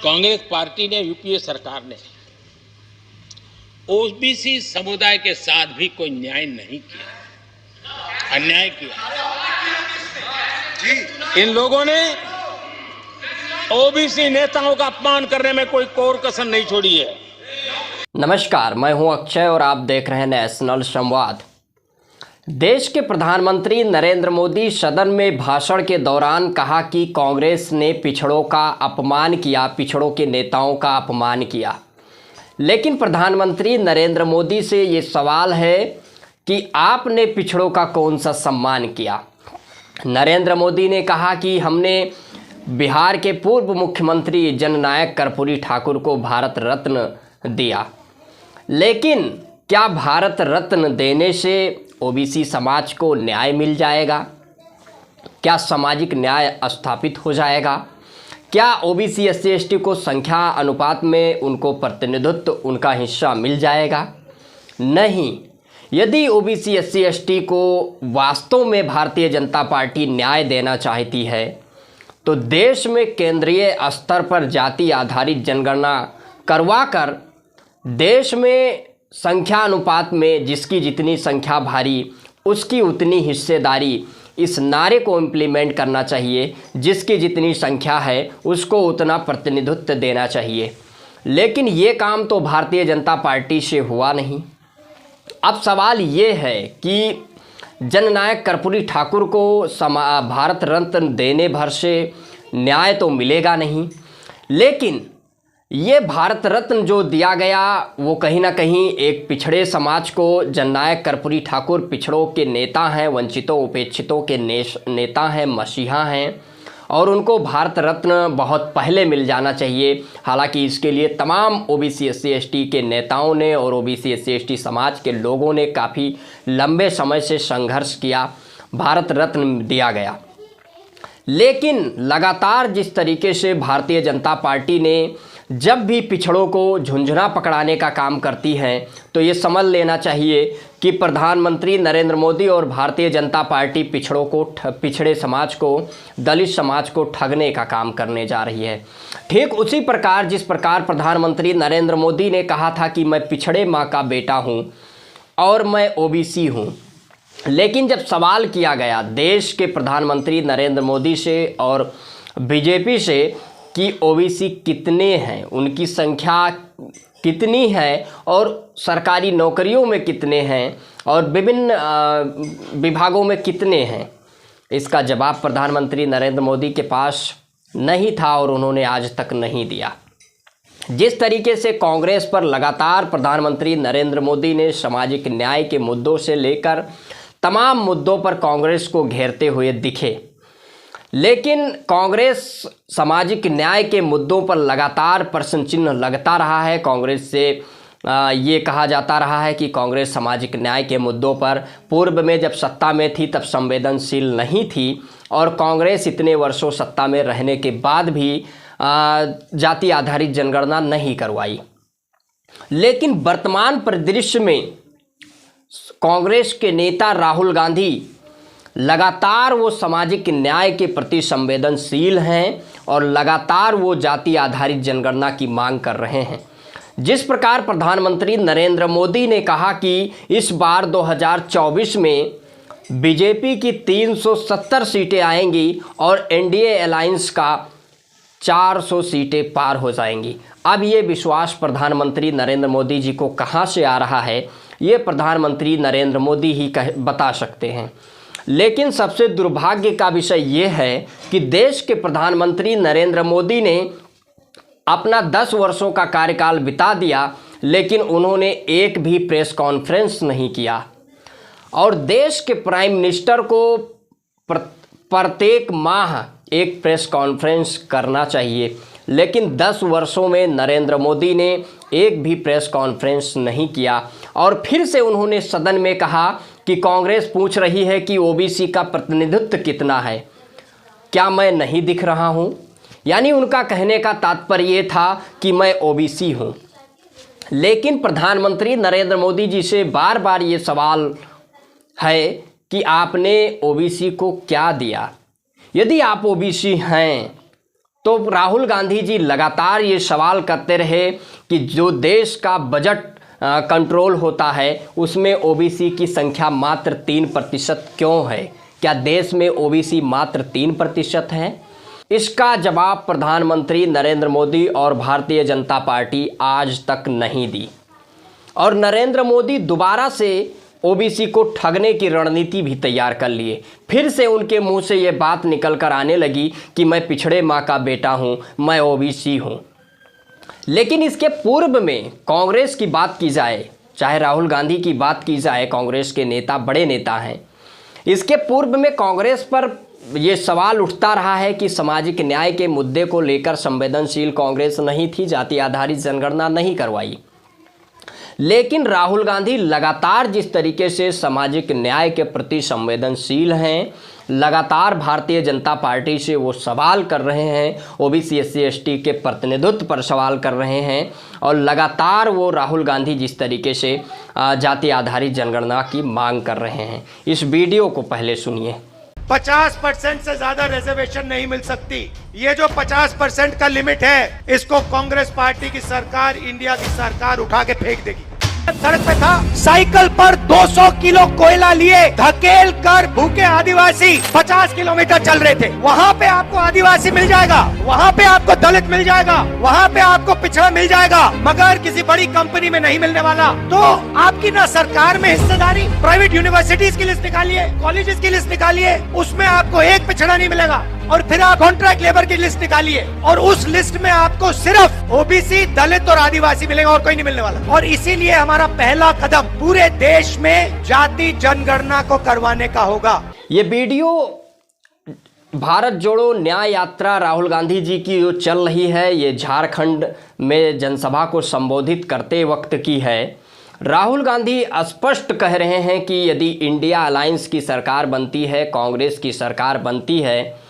Congress party ने, UPA सरकार ने ओबीसी समुदाय के साथ भी कोई न्याय नहीं किया, अन्याय किया। इन लोगों ने ओबीसी नेताओं का अपमान करने में कोई कोर कसर नहीं छोड़ी है। नमस्कार, मैं हूं अक्षय और आप देख रहे हैं नेशनल संवाद। देश के प्रधानमंत्री नरेंद्र मोदी सदन में भाषण के दौरान कहा कि कांग्रेस ने पिछड़ों का अपमान किया, पिछड़ों के नेताओं का अपमान किया। लेकिन प्रधानमंत्री नरेंद्र मोदी से ये सवाल है कि आपने पिछड़ों का कौन सा सम्मान किया। नरेंद्र मोदी ने कहा कि हमने बिहार के पूर्व मुख्यमंत्री जननायक कर्पूरी ठाकुर को भारत रत्न दिया, लेकिन क्या भारत रत्न देने से ओबीसी समाज को न्याय मिल जाएगा? क्या सामाजिक न्याय स्थापित हो जाएगा? क्या ओबीसी एससी एसटी को संख्या अनुपात में उनको प्रतिनिधित्व, उनका हिस्सा मिल जाएगा? नहीं। यदि ओबीसी एससी एसटी को वास्तव में भारतीय जनता पार्टी न्याय देना चाहती है तो देश में केंद्रीय स्तर पर जाति आधारित जनगणना करवाकर देश में संख्या अनुपात में जिसकी जितनी संख्या भारी उसकी उतनी हिस्सेदारी, इस नारे को इम्प्लीमेंट करना चाहिए। जिसकी जितनी संख्या है उसको उतना प्रतिनिधित्व देना चाहिए। लेकिन ये काम तो भारतीय जनता पार्टी से हुआ नहीं। अब सवाल ये है कि जननायक कर्पूरी ठाकुर को भारत रत्न देने भर से न्याय तो मिलेगा नहीं, लेकिन ये भारत रत्न जो दिया गया वो कहीं ना कहीं एक पिछड़े समाज को, जननायक कर्पूरी ठाकुर पिछड़ों के नेता हैं, वंचितों उपेक्षितों के नेता हैं, मसीहा हैं और उनको भारत रत्न बहुत पहले मिल जाना चाहिए। हालांकि इसके लिए तमाम ओबीसी एससी एसटी के नेताओं ने और ओबीसी एससी एसटी समाज के लोगों ने काफ़ी लंबे समय से संघर्ष किया, भारत रत्न दिया गया। लेकिन लगातार जिस तरीके से भारतीय जनता पार्टी ने जब भी पिछड़ों को झुंझुना पकड़ाने का काम करती है तो ये समझ लेना चाहिए कि प्रधानमंत्री नरेंद्र मोदी और भारतीय जनता पार्टी पिछड़ों को, पिछड़े समाज को, दलित समाज को ठगने का काम करने जा रही है। ठीक उसी प्रकार जिस प्रकार प्रधानमंत्री नरेंद्र मोदी ने कहा था कि मैं पिछड़े माँ का बेटा हूँ और मैं ओबीसी हूँ, लेकिन जब सवाल किया गया देश के प्रधानमंत्री नरेंद्र मोदी से और बीजेपी से कि ओबीसी कितने हैं, उनकी संख्या कितनी है और सरकारी नौकरियों में कितने हैं और विभिन्न विभागों में कितने हैं, इसका जवाब प्रधानमंत्री नरेंद्र मोदी के पास नहीं था और उन्होंने आज तक नहीं दिया। जिस तरीके से कांग्रेस पर लगातार प्रधानमंत्री नरेंद्र मोदी ने सामाजिक न्याय के मुद्दों से लेकर तमाम मुद्दों पर कांग्रेस को घेरते हुए दिखे, लेकिन कांग्रेस सामाजिक न्याय के मुद्दों पर लगातार प्रश्न चिन्ह लगता रहा है। कांग्रेस से ये कहा जाता रहा है कि कांग्रेस सामाजिक न्याय के मुद्दों पर पूर्व में जब सत्ता में थी तब संवेदनशील नहीं थी और कांग्रेस इतने वर्षों सत्ता में रहने के बाद भी जाति आधारित जनगणना नहीं करवाई। लेकिन वर्तमान परिदृश्य में कांग्रेस के नेता राहुल गांधी लगातार वो सामाजिक न्याय के प्रति संवेदनशील हैं और लगातार वो जाति आधारित जनगणना की मांग कर रहे हैं। जिस प्रकार प्रधानमंत्री नरेंद्र मोदी ने कहा कि इस बार 2024 में बीजेपी की 370 सीटें आएंगी और एनडीए अलायंस का 400 सीटें पार हो जाएंगी। अब ये विश्वास प्रधानमंत्री नरेंद्र मोदी जी को कहाँ से आ रहा है, ये प्रधानमंत्री नरेंद्र मोदी ही बता सकते हैं। लेकिन सबसे दुर्भाग्य का विषय ये है कि देश के प्रधानमंत्री नरेंद्र मोदी ने अपना 10 वर्षों का कार्यकाल बिता दिया, लेकिन उन्होंने एक भी प्रेस कॉन्फ्रेंस नहीं किया और देश के प्राइम मिनिस्टर को प्रत्येक माह एक प्रेस कॉन्फ्रेंस करना चाहिए। लेकिन 10 वर्षों में नरेंद्र मोदी ने एक भी प्रेस कॉन्फ्रेंस नहीं किया और फिर से उन्होंने सदन में कहा कि कांग्रेस पूछ रही है कि ओबीसी का प्रतिनिधित्व कितना है, क्या मैं नहीं दिख रहा हूं? यानी उनका कहने का तात्पर्य ये था कि मैं ओबीसी हूं। लेकिन प्रधानमंत्री नरेंद्र मोदी जी से बार बार ये सवाल है कि आपने ओबीसी को क्या दिया। यदि आप ओबीसी हैं तो राहुल गांधी जी लगातार ये सवाल करते रहे कि जो देश का बजट कंट्रोल होता है उसमें ओबीसी की संख्या मात्र 3% क्यों है? क्या देश में ओबीसी मात्र 3% है? इसका जवाब प्रधानमंत्री नरेंद्र मोदी और भारतीय जनता पार्टी आज तक नहीं दी। और नरेंद्र मोदी दोबारा से ओबीसी को ठगने की रणनीति भी तैयार कर लिए। फिर से उनके मुंह से ये बात निकल कर आने लगी कि मैं पिछड़े माँ का बेटा हूँ, मैं ओबीसी हूँ। लेकिन इसके पूर्व में कांग्रेस की बात की जाए, चाहे राहुल गांधी की बात की जाए, कांग्रेस के नेता बड़े नेता हैं, इसके पूर्व में कांग्रेस पर ये सवाल उठता रहा है कि सामाजिक न्याय के मुद्दे को लेकर संवेदनशील कांग्रेस नहीं थी, जाति आधारित जनगणना नहीं करवाई। लेकिन राहुल गांधी लगातार जिस तरीके से सामाजिक न्याय के प्रति संवेदनशील हैं, लगातार भारतीय जनता पार्टी से वो सवाल कर रहे हैं, ओबीसी एससी एसटी के प्रतिनिधित्व पर सवाल कर रहे हैं, और लगातार वो राहुल गांधी जिस तरीके से जाति आधारित जनगणना की मांग कर रहे हैं। इस वीडियो को पहले सुनिए। 50% से ज्यादा रिजर्वेशन नहीं मिल सकती। ये जो 50% का लिमिट है, इसको कांग्रेस पार्टी की सरकार, इंडिया की सरकार उठा के फेंक देगी। सड़क पे था, साइकिल पर 200 किलो कोयला लिए धकेल कर भूखे आदिवासी 50 किलोमीटर चल रहे थे। वहाँ पे आपको आदिवासी मिल जाएगा, वहाँ पे आपको दलित मिल जाएगा, वहाँ पे आपको पिछड़ा मिल जाएगा, मगर किसी बड़ी कंपनी में नहीं मिलने वाला। तो आपकी ना सरकार में हिस्सेदारी, प्राइवेट यूनिवर्सिटीज की लिस्ट निकालिए, कॉलेजेस की लिस्ट निकालिए, उसमें आपको एक पिछड़ा नहीं मिलेगा। और फिर आप कॉन्ट्रैक्ट लेबर की लिस्ट निकालिए और उस लिस्ट में आपको सिर्फ ओबीसी, दलित और आदिवासी मिलेंगे और कोई नहीं मिलने वाला। और इसीलिए हमारा पहला कदम पूरे देश में जाति जनगणना को करवाने का होगा। ये वीडियो भारत जोड़ो न्याय यात्रा राहुल गांधी जी की जो चल रही है, ये झारखंड में जनसभा को संबोधित करते वक्त की है। राहुल गांधी स्पष्ट कह रहे हैं कि यदि इंडिया अलायंस की सरकार बनती है, कांग्रेस की सरकार बनती है,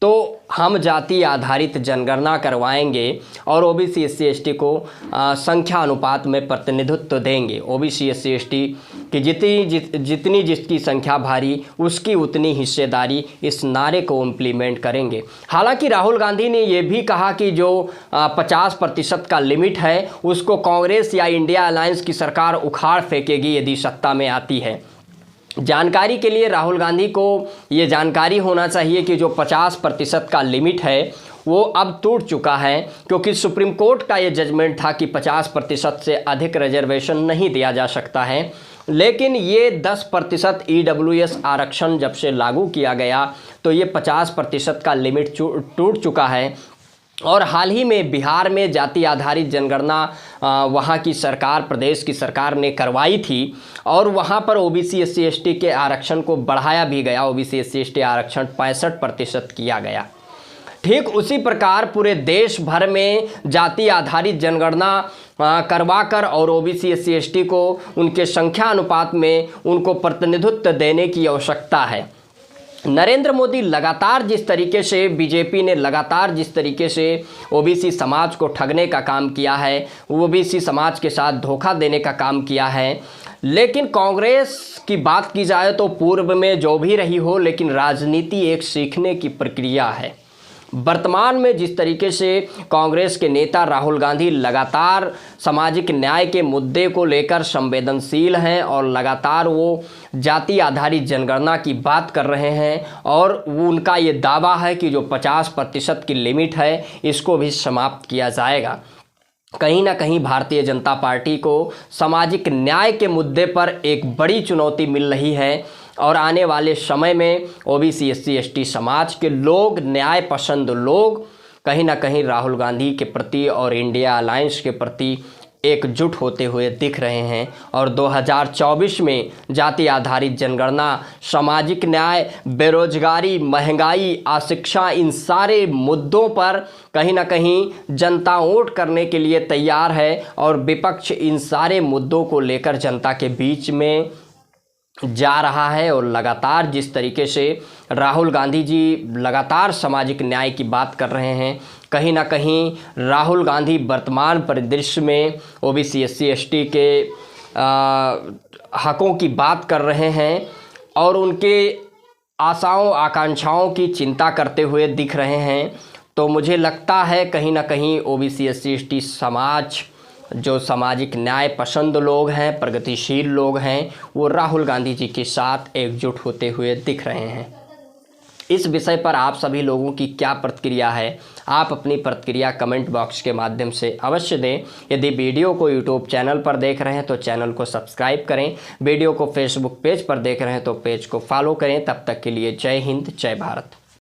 तो हम जाति आधारित जनगणना करवाएंगे और ओबीसी एससी एसटी को संख्या अनुपात में प्रतिनिधित्व देंगे। ओबीसी एससी एसटी की जितनी जिसकी संख्या भारी, उसकी उतनी हिस्सेदारी, इस नारे को इम्प्लीमेंट करेंगे। हालांकि राहुल गांधी ने यह भी कहा कि जो 50% का लिमिट है, उसको कांग्रेस या इंडिया अलायंस की सरकार उखाड़ फेंकेगी यदि सत्ता में आती है। जानकारी के लिए राहुल गांधी को ये जानकारी होना चाहिए कि जो 50% का लिमिट है वो अब टूट चुका है, क्योंकि सुप्रीम कोर्ट का ये जजमेंट था कि 50% से अधिक रिजर्वेशन नहीं दिया जा सकता है। लेकिन ये 10% EWS आरक्षण जब से लागू किया गया तो ये 50% का लिमिट टूट चुका है। और हाल ही में बिहार में जाति आधारित जनगणना वहाँ की सरकार, प्रदेश की सरकार ने करवाई थी और वहाँ पर ओबीसी एससी एसटी के आरक्षण को बढ़ाया भी गया। ओबीसी एससी एसटी आरक्षण 65% किया गया। ठीक उसी प्रकार पूरे देश भर में जाति आधारित जनगणना करवाकर और ओबीसी एससी एसटी को उनके संख्या अनुपात में उनको प्रतिनिधित्व देने की आवश्यकता है। नरेंद्र मोदी लगातार जिस तरीके से, बीजेपी ने लगातार जिस तरीके से ओबीसी समाज को ठगने का काम किया है, ओबीसी समाज के साथ धोखा देने का काम किया है। लेकिन कांग्रेस की बात की जाए तो पूर्व में जो भी रही हो, लेकिन राजनीति एक सीखने की प्रक्रिया है। वर्तमान में जिस तरीके से कांग्रेस के नेता राहुल गांधी लगातार सामाजिक न्याय के मुद्दे को लेकर संवेदनशील हैं और लगातार वो जाति आधारित जनगणना की बात कर रहे हैं, और वो उनका ये दावा है कि जो 50% की लिमिट है इसको भी समाप्त किया जाएगा। कहीं ना कहीं भारतीय जनता पार्टी को सामाजिक न्याय के मुद्दे पर एक बड़ी चुनौती मिल रही है और आने वाले समय में ओबीसी एससी एसटी समाज के लोग, न्याय पसंद लोग कहीं ना कहीं राहुल गांधी के प्रति और इंडिया अलायंस के प्रति एकजुट होते हुए दिख रहे हैं। और 2024 में जाति आधारित जनगणना, सामाजिक न्याय, बेरोजगारी, महंगाई, अशिक्षा, इन सारे मुद्दों पर कहीं ना कहीं जनता वोट करने के लिए तैयार है और विपक्ष इन सारे मुद्दों को लेकर जनता के बीच में जा रहा है। और लगातार जिस तरीके से राहुल गांधी जी लगातार सामाजिक न्याय की बात कर रहे हैं, कहीं ना कहीं राहुल गांधी वर्तमान परिदृश्य में ओबीसी एससी एसटी के हकों की बात कर रहे हैं और उनके आशाओं आकांक्षाओं की चिंता करते हुए दिख रहे हैं। तो मुझे लगता है कहीं ना कहीं ओबीसी एससी एसटी समाज, जो सामाजिक न्याय पसंद लोग हैं, प्रगतिशील लोग हैं, वो राहुल गांधी जी के साथ एकजुट होते हुए दिख रहे हैं। इस विषय पर आप सभी लोगों की क्या प्रतिक्रिया है? आप अपनी प्रतिक्रिया कमेंट बॉक्स के माध्यम से अवश्य दें। यदि वीडियो को यूट्यूब चैनल पर देख रहे हैं तो चैनल को सब्सक्राइब करें, वीडियो को फेसबुक पेज पर देख रहे हैं तो पेज को फॉलो करें। तब तक के लिए जय हिंद, जय भारत।